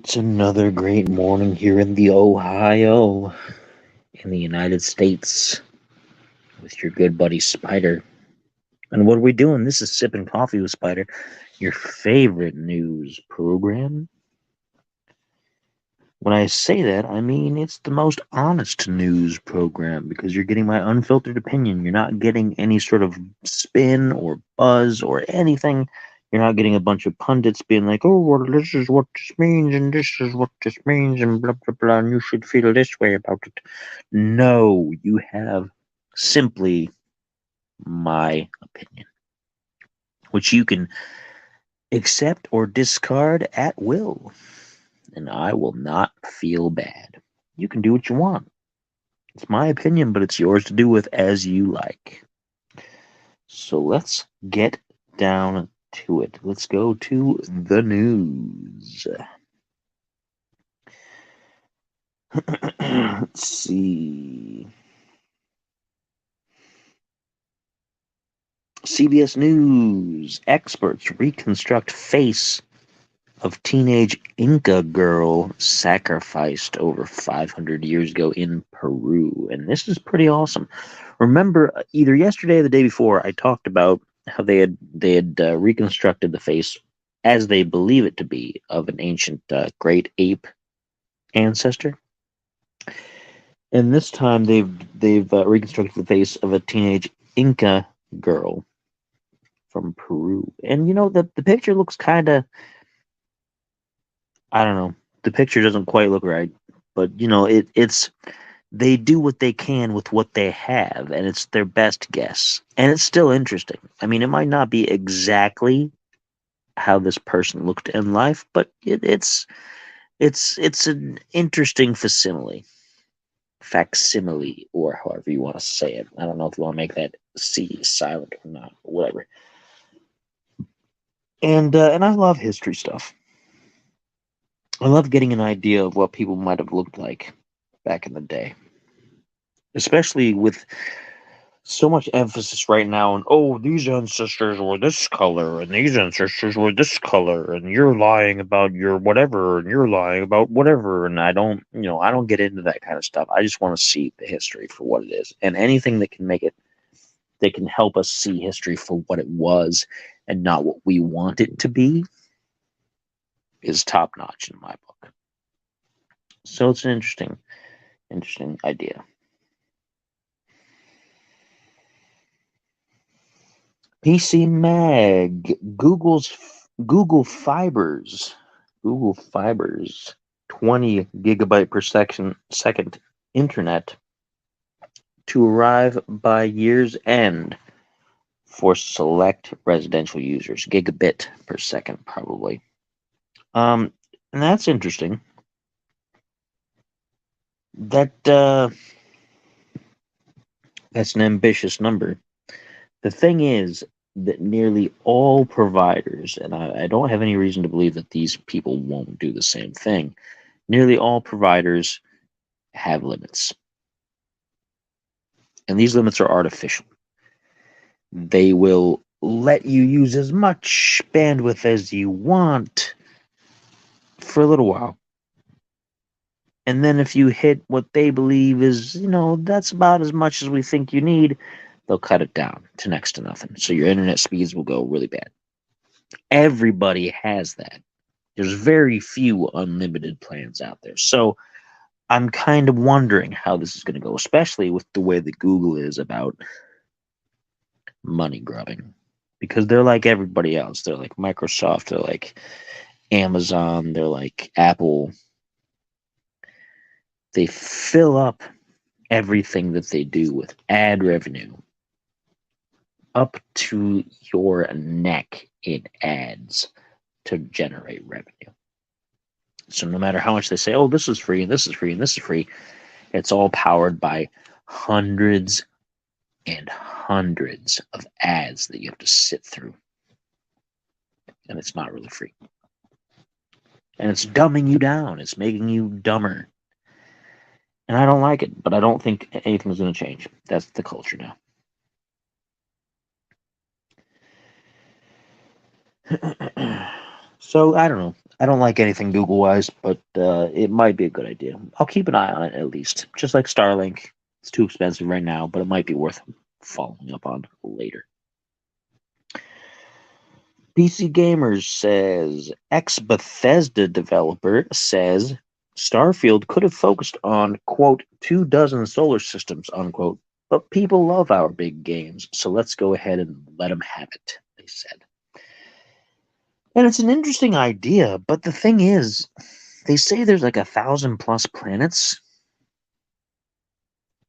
It's another great morning here in the Ohio, in the United States, with your good buddy Spider. And what are we doing? This is Sippin Coffee with Spider, your favorite news program. When I say that, I mean it's the most honest news program because you're getting my unfiltered opinion. You're not getting any sort of spin or buzz or anything. You're not getting a bunch of pundits being like, oh, well, this is what this means, and this is what this means, and blah, blah, blah, and you should feel this way about it. No, you have simply my opinion, which you can accept or discard at will, and I will not feel bad. You can do what you want. It's my opinion, but it's yours to do with as you like. So let's get down to it. Let's go to the news. Let's see. CBS News. Experts reconstruct face of teenage Inca girl sacrificed over 500 years ago in Peru. And this is pretty awesome. Remember, either yesterday or the day before, I talked about how they had reconstructed the face as they believe it to be of an ancient great ape ancestor. And this time they've reconstructed the face of a teenage Inca girl from Peru. And you know the picture looks kind of, I don't know. The picture doesn't quite look right, but you know, it's they do what they can with what they have, and it's their best guess. And it's still interesting. I mean, it might not be exactly how this person looked in life, but it's an interesting facsimile, or however you want to say it. I don't know if you want to make that C silent or not, or whatever. And I love history stuff. I love getting an idea of what people might have looked like back in the day, especially with so much emphasis right now on, oh, these ancestors were this color and these ancestors were this color, and you're lying about your whatever and you're lying about whatever. And I don't get into that kind of stuff. I just want to see the history for what it is, and anything that can help us see history for what it was and not what we want it to be is top notch in my book. So it's an interesting idea. PC Mag, Google Fibers, Google Fibers, 20 gigabyte per second internet to arrive by year's end for select residential users. Gigabit per second, probably. And that's interesting. That's an ambitious number. The thing is that nearly all providers, and I don't have any reason to believe that these people won't do the same thing, nearly all providers have limits. And these limits are artificial. They will let you use as much bandwidth as you want for a little while. And then if you hit what they believe is, that's about as much as we think you need, they'll cut it down to next to nothing. So your internet speeds will go really bad. Everybody has that. There's very few unlimited plans out there. So I'm kind of wondering how this is going to go, especially with the way that Google is about money grubbing. Because they're like everybody else. They're like Microsoft, they're like Amazon, they're like Apple. They fill up everything that they do with ad revenue up to your neck in ads to generate revenue. So no matter how much they say, oh, this is free and this is free and this is free, it's all powered by hundreds and hundreds of ads that you have to sit through. And it's not really free. And it's dumbing you down. It's making you dumber. And I don't like it, but I don't think anything's going to change. That's the culture now. So I don't know. I don't like anything Google wise, but it might be a good idea. I'll keep an eye on it at least. Just like Starlink, it's too expensive right now, but it might be worth following up on later. PC Gamers says ex Bethesda developer says Starfield could have focused on quote 24 solar systems unquote, but people love our big games, so let's go ahead and let them have it. They said. And it's an interesting idea, but the thing is, they say there's like 1,000+ planets,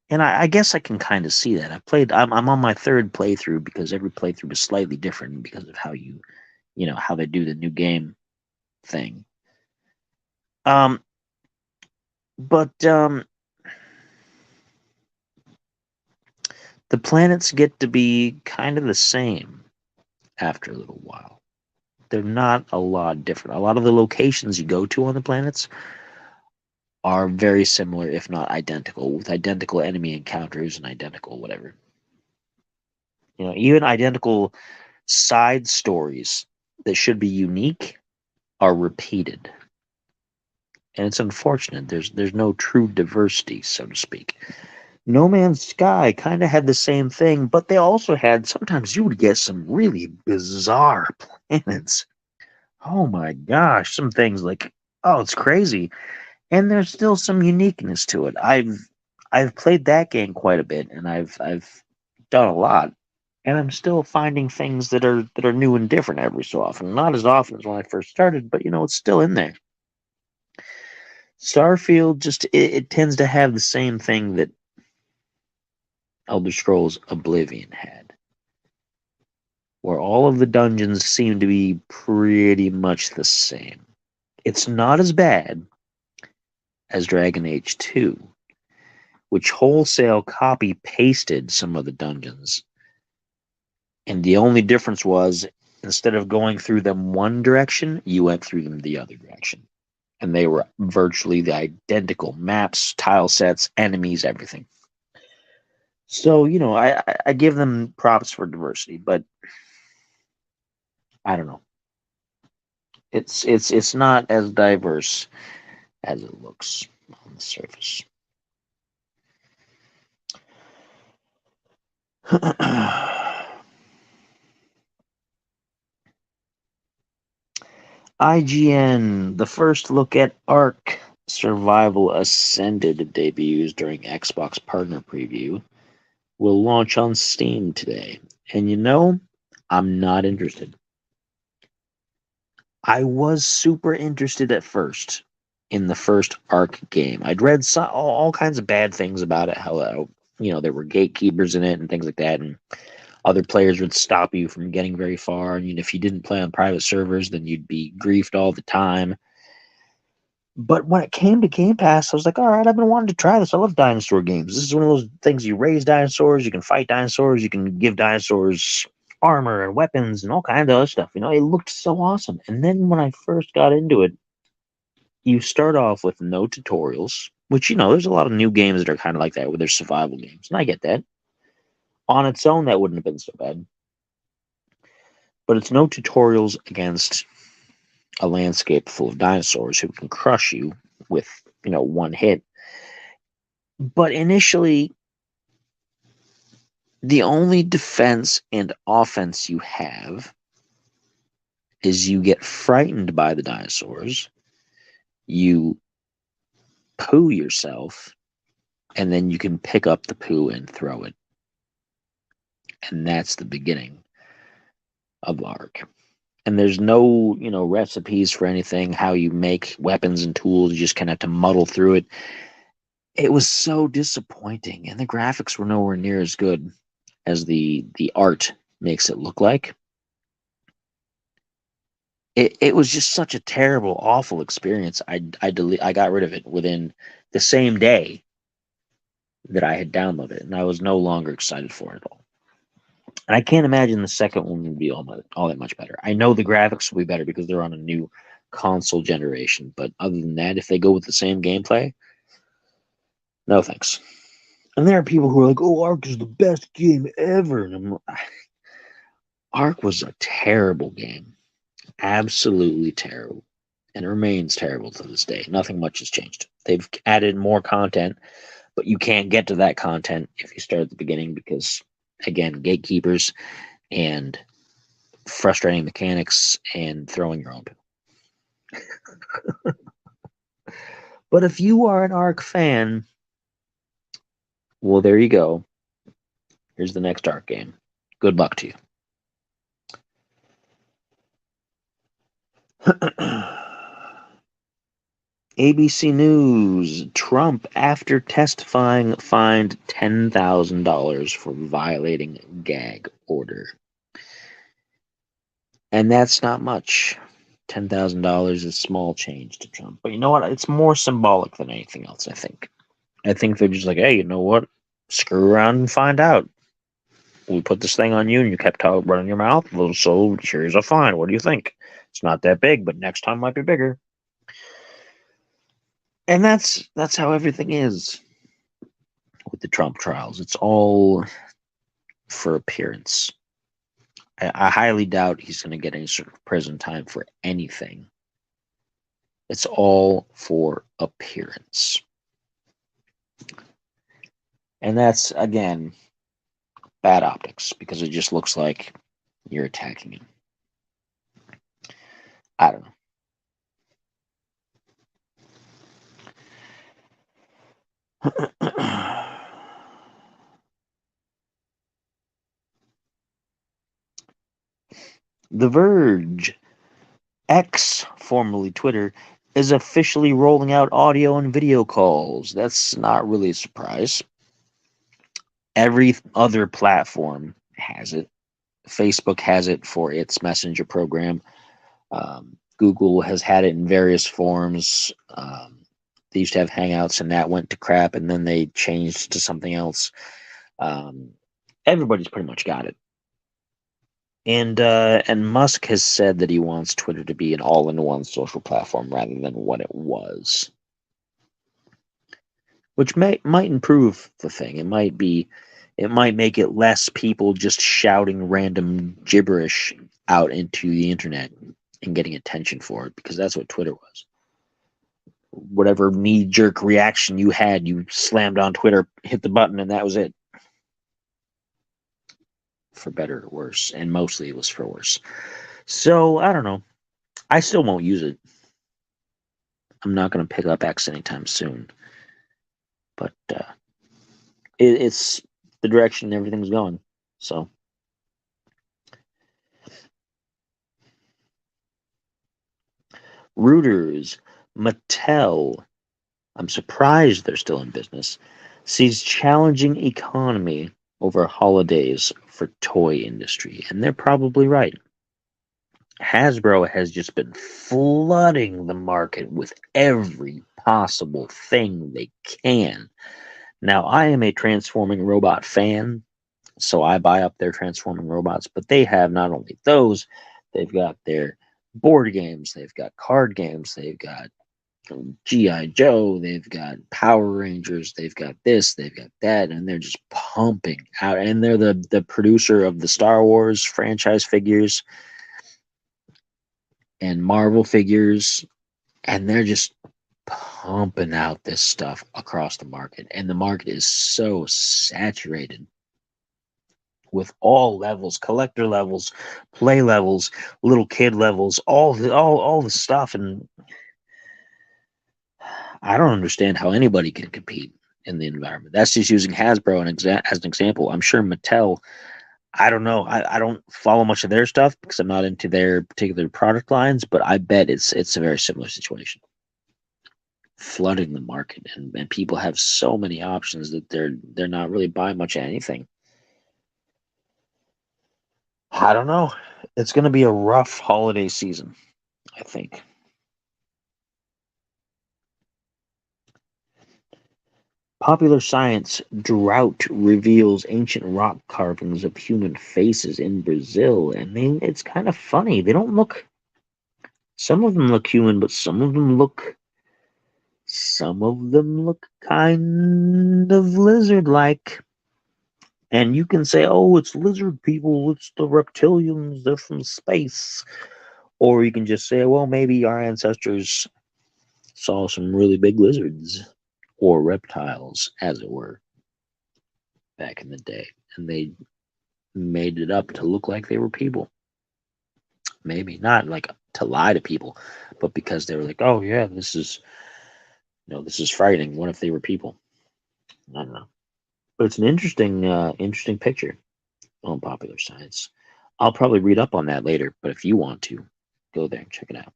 and I guess I can kind of see that. I'm on my third playthrough because every playthrough is slightly different because of how how they do the new game thing. Um, but the planets get to be kind of the same after a little while. They're not a lot different. A lot of the locations you go to on the planets are very similar, if not identical, with identical enemy encounters and identical whatever. Even identical side stories that should be unique are repeated. And it's unfortunate. There's no true diversity, so to speak. No Man's Sky kind of had the same thing, but they also had sometimes you would get some really bizarre planets. Oh my gosh, some things like it's crazy. And there's still some uniqueness to it. I've played that game quite a bit, and I've done a lot, and I'm still finding things that are new and different every so often. Not as often as when I first started, but it's still in there. Starfield just it tends to have the same thing that Elder Scrolls Oblivion had, where all of the dungeons seem to be pretty much the same. It's not as bad as Dragon Age 2, which wholesale copy pasted some of the dungeons. And the only difference was instead of going through them one direction, you went through them the other direction. And they were virtually the identical maps, tile sets, enemies, everything. So, I give them props for diversity, but I don't know. It's not as diverse as it looks on the surface. IGN, the first look at Ark Survival Ascended debuts during Xbox Partner Preview, will launch on Steam today. And I'm not interested. I was super interested at first in the first Ark game. I'd read all kinds of bad things about it, how there were gatekeepers in it and things like that, and other players would stop you from getting very far. And if you didn't play on private servers, then you'd be griefed all the time. But when it came to Game Pass, I was like, all right, I've been wanting to try this. I love dinosaur games. This is one of those things you raise dinosaurs, you can fight dinosaurs, you can give dinosaurs armor and weapons and all kinds of other stuff. It looked so awesome. And then when I first got into it, you start off with no tutorials, which, there's a lot of new games that are kind of like that, where there's survival games. And I get that. On its own, that wouldn't have been so bad. But it's no tutorials against a landscape full of dinosaurs who can crush you with, one hit. But initially, the only defense and offense you have is you get frightened by the dinosaurs, you poo yourself, and then you can pick up the poo and throw it. And that's the beginning of Ark. And there's no, recipes for anything, how you make weapons and tools. You just kind of have to muddle through it. It was so disappointing, and the graphics were nowhere near as good as the art makes it look like. It was just such a terrible, awful experience. I got rid of it within the same day that I had downloaded it, and I was no longer excited for it at all. And I can't imagine the second one would be all that much better. I know the graphics will be better because they're on a new console generation, but other than that, if they go with the same gameplay, no thanks. And there are people who are like, "Oh, Ark is the best game ever," and Ark was a terrible game. Absolutely terrible. And it remains terrible to this day. Nothing much has changed. They've added more content, but you can't get to that content if you start at the beginning because, again, gatekeepers and frustrating mechanics and throwing your own pill. But if you are an Ark fan, well, there you go. Here's the next Ark game. Good luck to you. ABC News. Trump, after testifying, fined $10,000 for violating gag order. And that's not much. $10,000 is small change to Trump. But you know what? It's more symbolic than anything else, I think. I think they're just like, hey, you know what? Screw around and find out. We put this thing on you and you kept running your mouth. So here's a fine. What do you think? It's not that big, but next time might be bigger. And that's how everything is with the Trump trials. It's all for appearance. I highly doubt he's going to get any sort of prison time for anything. It's all for appearance. And that's, again, bad optics because it just looks like you're attacking him. I don't know. The Verge, X, formerly Twitter, is officially rolling out audio and video calls. That's not really a surprise. Every other platform has it. Facebook has it for its messenger program. Google has had it in various forms. They used to have Hangouts, and that went to crap, and then they changed to something else. Everybody's pretty much got it. And Musk has said that he wants Twitter to be an all-in-one social platform rather than what it was, which might improve the thing. It might make it less people just shouting random gibberish out into the internet and getting attention for it, because that's what Twitter was. Whatever knee-jerk reaction you had, you slammed on Twitter, hit the button, and that was it. For better or worse, and mostly it was for worse. So, I don't know. I still won't use it. I'm not going to pick up X anytime soon. But it's the direction everything's going. So, Reuters, Mattel, I'm surprised they're still in business, sees challenging economy over holidays for toy industry. And they're probably right. Hasbro has just been flooding the market with every possible thing they can. Now, I am a transforming robot fan, so I buy up their transforming robots, but they have not only those, they've got their board games, they've got card games, they've got G.I. Joe, they've got Power Rangers, they've got this, they've got that, and they're just pumping out. And they're the producer of the Star Wars franchise figures and Marvel figures, and they're just pumping out this stuff across the market. And the market is so saturated with all levels, collector levels, play levels, little kid levels, all the stuff. And I don't understand how anybody can compete in the environment. That's just using Hasbro as an example. I'm sure Mattel, I don't know. I don't follow much of their stuff because I'm not into their particular product lines, but I bet it's a very similar situation. Flooding the market, and people have so many options that they're not really buying much of anything. I don't know. It's going to be a rough holiday season, I think. Popular Science, drought reveals ancient rock carvings of human faces in Brazil. I mean, it's kind of funny. They don't look. Some of them look human, but some of them look kind of lizard-like. And you can say, oh, it's lizard people, it's the reptilians, they're from space. Or you can just say, well, maybe our ancestors saw some really big lizards or reptiles, as it were, back in the day, and they made it up to look like they were people. Maybe not like to lie to people, but because they were like, oh yeah, this is frightening. What if they were people? I don't know. But it's an interesting picture on Popular Science. I'll probably read up on that later, but if you want to, go there and check it out.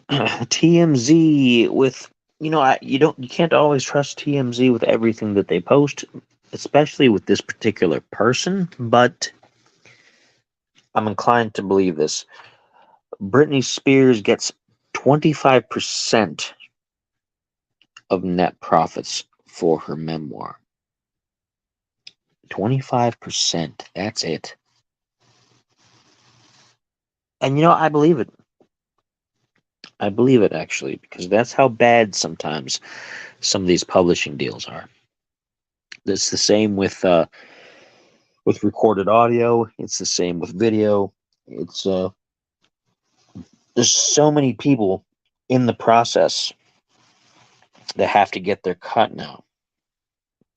TMZ with you can't always trust TMZ with everything that they post, especially with this particular person, but I'm inclined to believe this. Britney Spears gets 25% of net profits for her memoir. 25%. That's it. And I believe it. I believe it actually, because that's how bad sometimes some of these publishing deals are. It's the same with recorded audio. It's the same with video. It's there's so many people in the process that have to get their cut now.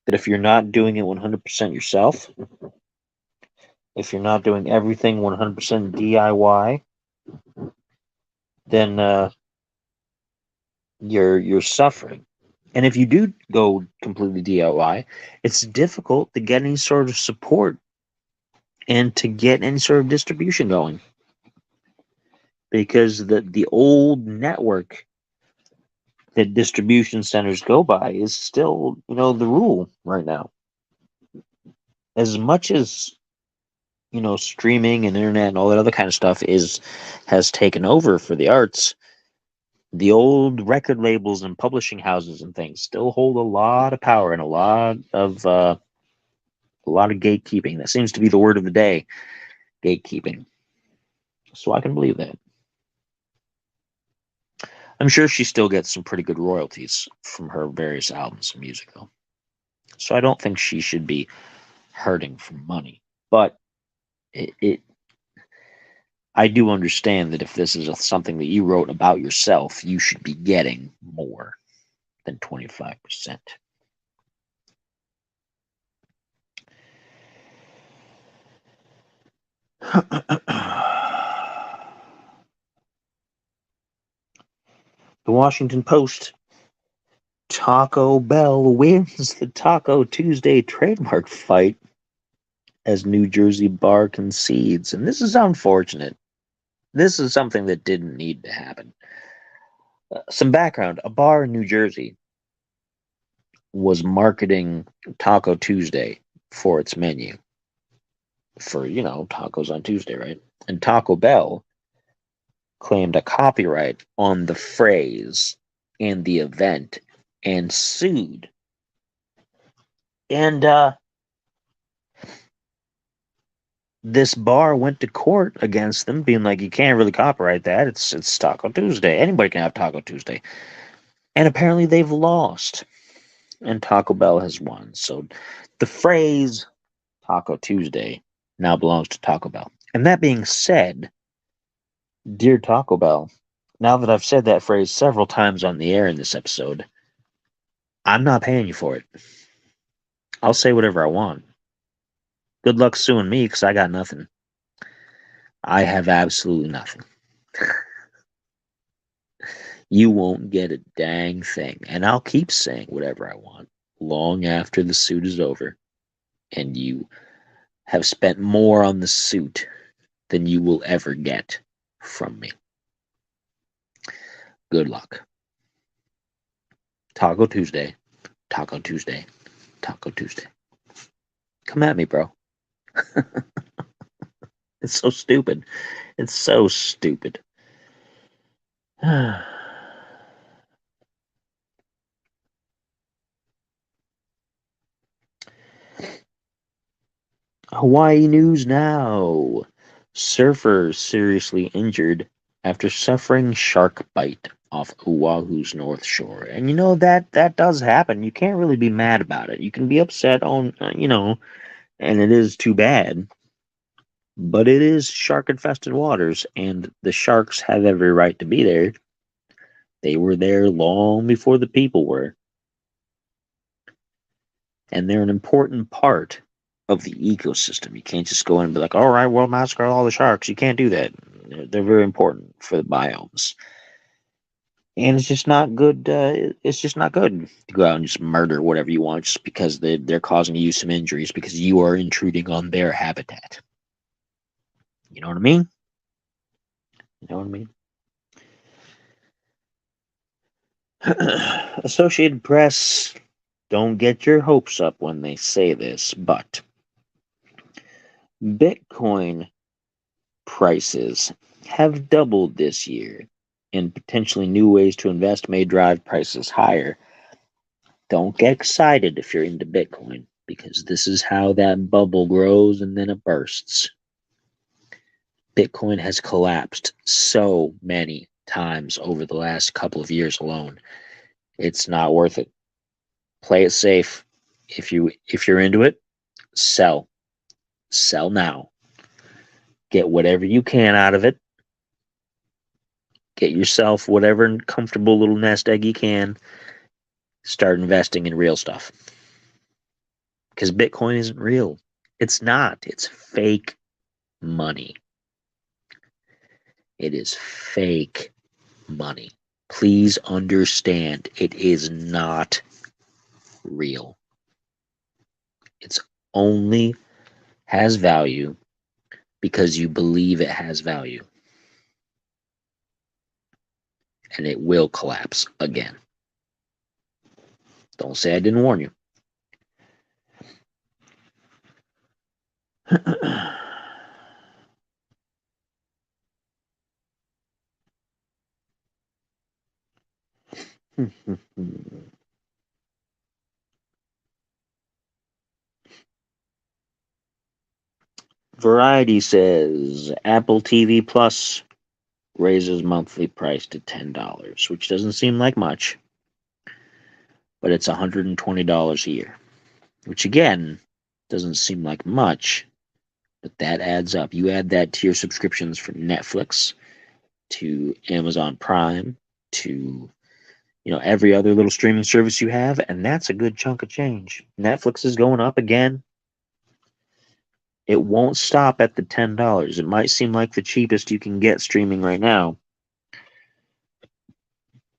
That if you're not doing it 100% yourself, if you're not doing everything 100% DIY, then you're suffering. And if you do go completely DIY, it's difficult to get any sort of support and to get any sort of distribution going, because the old network that distribution centers go by is still the rule right now. As much as streaming and internet and all that other kind of stuff has taken over for the arts, the old record labels and publishing houses and things still hold a lot of power and a lot of gatekeeping. That seems to be the word of the day, gatekeeping. So I can believe that. I'm sure she still gets some pretty good royalties from her various albums and music, though. So I don't think she should be hurting for money. But I do understand that if this is something that you wrote about yourself, you should be getting more than 25%. The Washington Post. Taco Bell wins the Taco Tuesday trademark fight as New Jersey bar concedes. And this is unfortunate. This is something that didn't need to happen. Some background. A bar in New Jersey was marketing Taco Tuesday for its menu. For, tacos on Tuesday, right? And Taco Bell claimed a copyright on the phrase and the event and sued. And this bar went to court against them, being like, you can't really copyright that. It's Taco Tuesday. Anybody can have Taco Tuesday. And apparently they've lost. And Taco Bell has won. So the phrase Taco Tuesday now belongs to Taco Bell. And that being said, dear Taco Bell, now that I've said that phrase several times on the air in this episode, I'm not paying you for it. I'll say whatever I want. Good luck suing me, because I got nothing. I have absolutely nothing. You won't get a dang thing. And I'll keep saying whatever I want long after the suit is over. And you have spent more on the suit than you will ever get from me. Good luck. Taco Tuesday. Taco Tuesday. Taco Tuesday. Come at me, bro. It's so stupid. It's so stupid. Hawaii news now. Surfer seriously injured after suffering shark bite off Oahu's North Shore. And that does happen. You can't really be mad about it. You can be upset on, And it is too bad, but it is shark infested waters, and the sharks have every right to be there. They were there long before the people were, and they're an important part of the ecosystem. You can't just go in and be like, all right, well, massacre all the sharks. You can't do that. They're very important for the biomes. And it's just not good. It's just not good to go out and just murder whatever you want just because they're causing you some injuries because you are intruding on their habitat. You know what I mean? You know what I mean? Associated Press, don't get your hopes up when they say this, but Bitcoin prices have doubled this year, and potentially new ways to invest may drive prices higher. Don't get excited if you're into Bitcoin, because this is how that bubble grows and then it bursts. Bitcoin has collapsed so many times over the last couple of years alone. It's not worth it. Play it safe. If you're into it, sell. Sell now. Get whatever you can out of it. Get yourself whatever comfortable little nest egg you can. Start investing in real stuff. Because Bitcoin isn't real. It's not. It's fake money. It is fake money. Please understand, it is not real. It's only has value because you believe it has value. And it will collapse again. Don't say I didn't warn you. Variety says Apple TV Plus raises monthly price to $10, which doesn't seem like much, but it's $120 a year, which again doesn't seem like much, but that adds up. You add that to your subscriptions for Netflix, to Amazon Prime, to every other little streaming service you have, and that's a good chunk of change. Netflix is going up again. It won't stop at the $10. It might seem like the cheapest you can get streaming right now,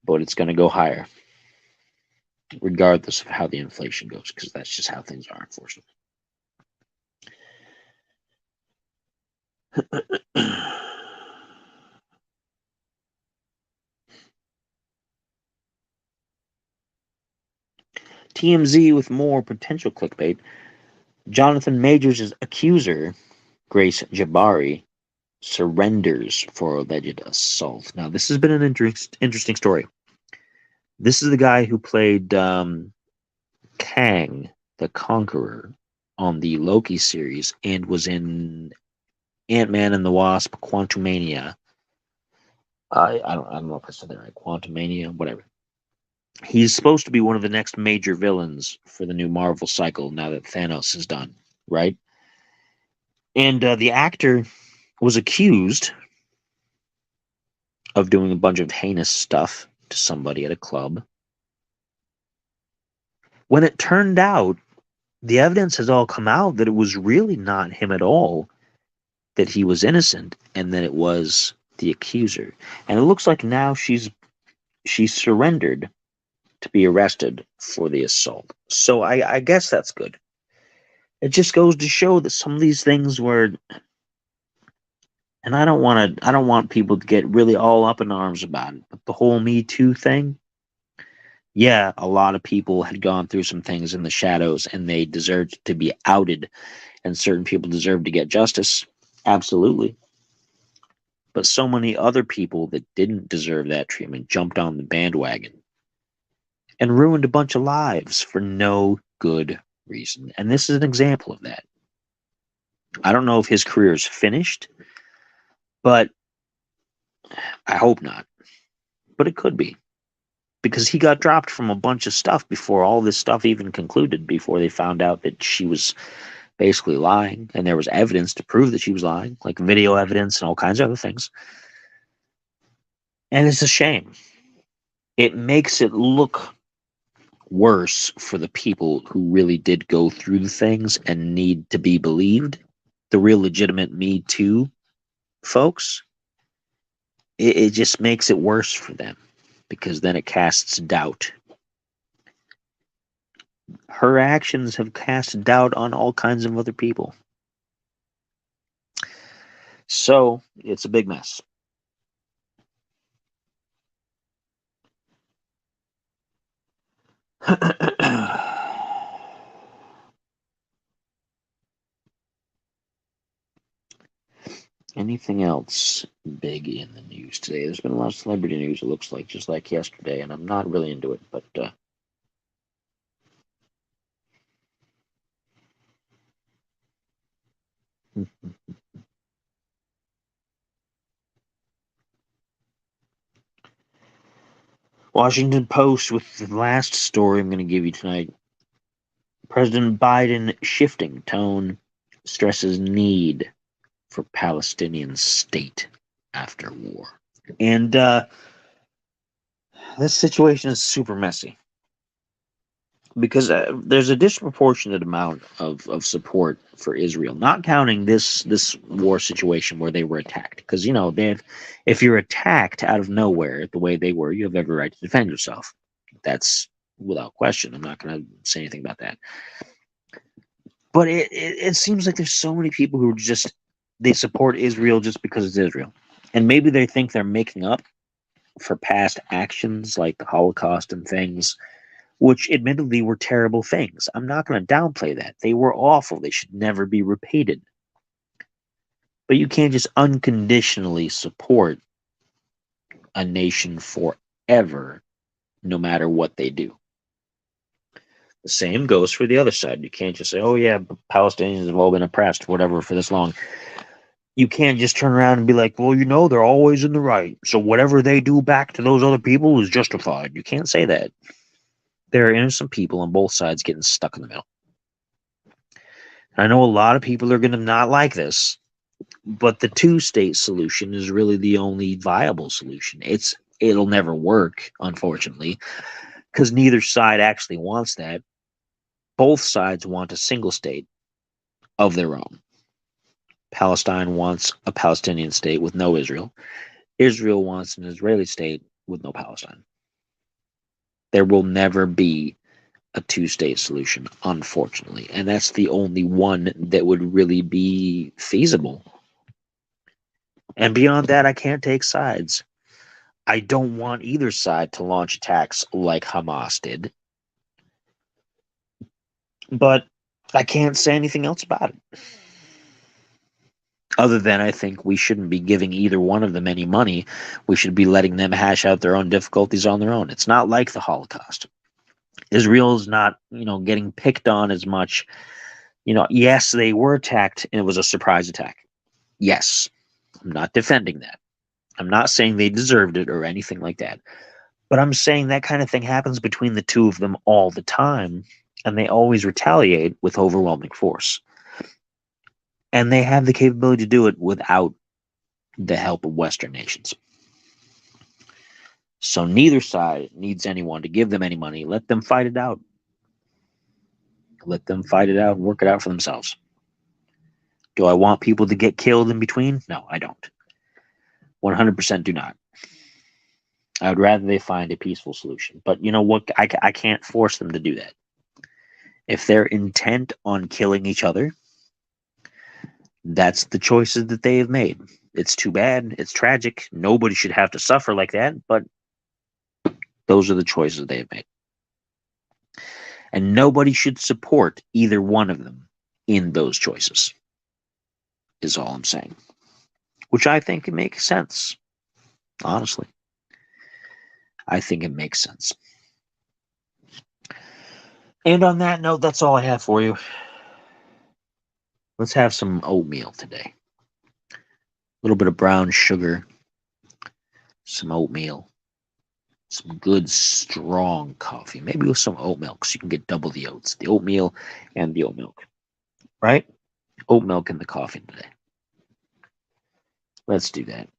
but it's going to go higher, regardless of how the inflation goes, because that's just how things are, unfortunately. TMZ with more potential clickbait. Jonathan Majors' accuser, Grace Jabari, surrenders for alleged assault. Now, this has been an interesting story. This is the guy who played Kang the Conqueror on the Loki series and was in Ant-Man and the Wasp, Quantumania. I don't know if I said that right. Quantumania, whatever. He's supposed to be one of the next major villains for the new Marvel cycle now that Thanos is done, right? And the actor was accused of doing a bunch of heinous stuff to somebody at a club. When it turned out, the evidence has all come out that it was really not him at all, that he was innocent, and that it was the accuser. And it looks like now she's surrendered to be arrested for the assault. So I guess that's good. It just goes to show that some of these things were, and I don't want people to get really all up in arms about it, but the whole Me Too thing, yeah, a lot of people had gone through some things in the shadows and they deserved to be outed, and certain people deserved to get justice. Absolutely. But so many other people that didn't deserve that treatment jumped on the bandwagon and ruined a bunch of lives for no good reason. And this is an example of that. I don't know if his career is finished, but I hope not. But it could be. Because he got dropped from a bunch of stuff before all this stuff even concluded, before they found out that she was basically lying, and there was evidence to prove that she was lying, like video evidence and all kinds of other things. And it's a shame. It makes it look worse for the people who really did go through the things and need to be believed. The real legitimate Me Too folks. It just makes it worse for them because then it casts doubt. Her actions have cast doubt on all kinds of other people. So it's a big mess. Anything else big in the news today? There's been a lot of celebrity news, it looks like, just like yesterday, and I'm not really into it, but Washington Post with the last story I'm going to give you tonight. President Biden shifting tone, stresses need for Palestinian state after war. And this situation is super messy because there's a disproportionate amount of support for Israel, not counting this war situation where they were attacked. Because if you're attacked out of nowhere the way they were, you have every right to defend yourself. That's without question. I'm not going to say anything about that. But it seems like there's so many people who they support Israel just because it's Israel, and maybe they think they're making up for past actions like the Holocaust and things, which admittedly were terrible things. I'm not going to downplay that. They were awful. They should never be repeated. But you can't just unconditionally support a nation forever, no matter what they do. The same goes for the other side. You can't just say, oh, yeah, Palestinians have all been oppressed, whatever, for this long. You can't just turn around and be like, well, they're always in the right. So whatever they do back to those other people is justified. You can't say that. There are innocent people on both sides getting stuck in the middle. I know a lot of people are going to not like this, but the two-state solution is really the only viable solution. It'll never work, unfortunately, because neither side actually wants that. Both sides want a single state of their own. Palestine wants a Palestinian state with no Israel. Israel wants an Israeli state with no Palestine. There will never be a two-state solution, unfortunately, and that's the only one that would really be feasible. And beyond that, I can't take sides. I don't want either side to launch attacks like Hamas did. But I can't say anything else about it. Other than I think we shouldn't be giving either one of them any money. We should be letting them hash out their own difficulties on their own. It's not like the Holocaust. Israel's not, getting picked on as much. Yes, they were attacked and it was a surprise attack. Yes, I'm not defending that. I'm not saying they deserved it or anything like that. But I'm saying that kind of thing happens between the two of them all the time, and they always retaliate with overwhelming force. And they have the capability to do it without the help of Western nations. So neither side needs anyone to give them any money. Let them fight it out. Let them fight it out and work it out for themselves. Do I want people to get killed in between? No, I don't. 100% do not. I would rather they find a peaceful solution. But you know what? I can't force them to do that. If they're intent on killing each other, that's the choices that they have made. It's too bad. It's tragic. Nobody should have to suffer like that, but those are the choices they have made. And nobody should support either one of them in those choices, is all I'm saying. Which I think it makes sense, honestly. I think it makes sense. And on that note, that's all I have for you. Let's have some oatmeal today. A little bit of brown sugar, some oatmeal, some good strong coffee, maybe with some oat milk so you can get double the oats, the oatmeal and the oat milk. right? Oat milk in the coffee today. Let's do that.